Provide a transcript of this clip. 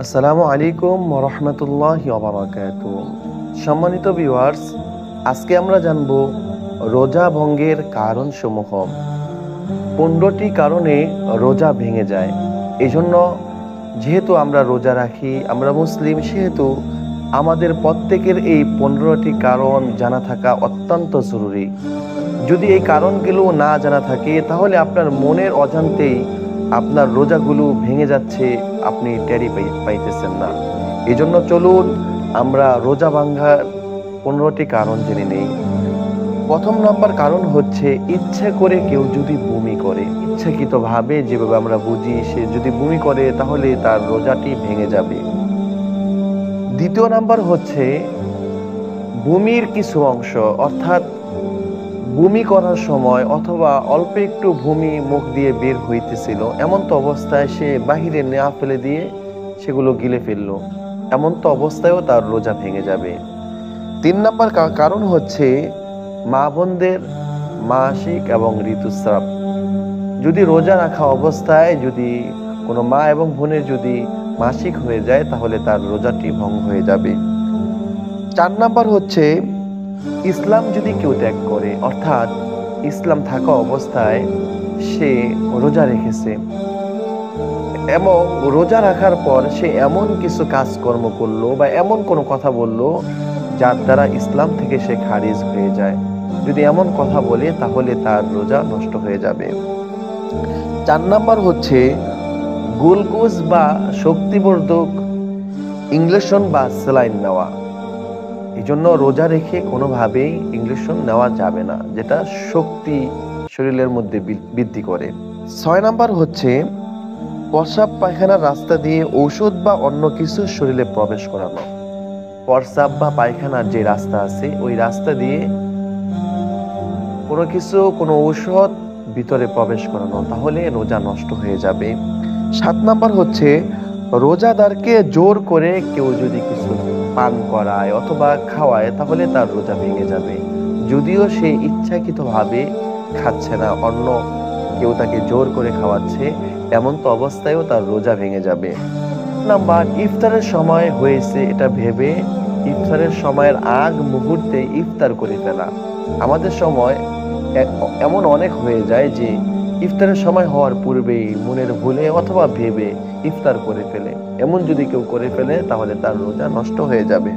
আসসালামু আলাইকুম ওয়া রাহমাতুল্লাহি ওয়া বারাকাতুহু। সম্মানিত ভিউয়ার্স, আজকে আমরা জানব রোজা ভঙ্গের কারণসমূহ। 15টি কারণে রোজা ভেঙে যায়। এজন্য যেহেতু আমরা রোজা রাখি, আমরা মুসলিম, সেহেতু আমাদের প্রত্যেকের এই 15টি কারণ জানা থাকা অত্যন্ত জরুরি। যদি এই কারণগুলো না জানা থাকে তাহলে আপনার মনের অজান্তেই আপনার রোজাগুলো ভেঙে যাচ্ছে, আপনি টেরই পাইতেছেন না। এজন্য চলুন আমরা রোজা ভাঙ্গার 15টি কারণ জেনে নেই। প্রথম নাম্বার কারণ হচ্ছে ইচ্ছে করে কেউ যদি বমি করে, ইচ্ছাকৃতভাবে, যেভাবে আমরা বুঝি, সে যদি বমি করে তাহলে তার রোজাটি ভেঙে যাবে। দ্বিতীয় নাম্বার হচ্ছে বমির কিছু অংশ, অর্থাৎ বমি করার সময় অথবা অল্প একটু বমি মুখ দিয়ে বের হইতেছিল, এমন তো অবস্থায় সে বাহিরে নেওয়া ফেলে দিয়ে সেগুলো গিলে ফেললো, এমন তো অবস্থায়ও তার রোজা ভেঙে যাবে। 3 নাম্বার কারণ হচ্ছে মা বোনদের মাসিক এবং ঋতুস্রাব। যদি রোজা রাখা অবস্থায় যদি কোনো মা এবং বোনের যদি মাসিক হয়ে যায় তাহলে তার রোজাটি ভঙ্গ হয়ে যাবে। 4 নাম্বার হচ্ছে ইসলাম যদি কেউ ত্যাগ করে, অর্থাৎ ইসলাম থাকা অবস্থায় সে রোজা রেখেছে এবং রোজা রাখার পর সে এমন কিছু কাজকর্ম করলো বা এমন কোনো কথা বললো যার দ্বারা ইসলাম থেকে সে খারিজ হয়ে যায়, যদি এমন কথা বলে তাহলে তার রোজা নষ্ট হয়ে যাবে। 4 নাম্বার হচ্ছে গ্লুকোজ বা শক্তিবর্ধক ইনজেকশন বা স্যালাইন নেওয়া। এই জন্য রোজা রেখে কোনোভাবেই ইনজেকশন নেওয়া যাবে না, যেটা শক্তি শরীরের মধ্যে বৃদ্ধি করে। 6 নাম্বার হচ্ছে প্রস্রাব পায়খানার রাস্তা দিয়ে ঔষধ বা অন্য কিছু শরীরে প্রবেশ করানো। প্রস্রাব বা পায়খানার যে রাস্তা আছে ওই রাস্তা দিয়ে কোনো ঔষধ ভিতরে প্রবেশ করানো, তাহলে রোজা নষ্ট হয়ে যাবে। 7 নাম্বার হচ্ছে রোজাদারকে জোর করে কেউ যদি কিছু পান করায় অথবা খাওয়ায় তাহলে তার রোজা ভেঙে যাবে, যদিও সে ইচ্ছাকৃতভাবে খাচ্ছে না, অন্য কেউ তাকে জোর করে খাওয়াচ্ছে, এমন তো অবস্থায়ও তার রোজা ভেঙে যাবে। নাম্বার ইফতারের সময় হয়েছে এটা ভেবে ইফতারের সময়ের আগ মুহূর্তে ইফতার করে ফেলা। আমাদের সময় এমন অনেক হয়ে যায় যে ইফতারের সময় হওয়ার পূর্বেই মনের ভুলে অথবা ভেবে ইফতার করে ফেলে। এমন যদি কেউ করে ফেলে তাহলে তার রোজা নষ্ট হয়ে যাবে।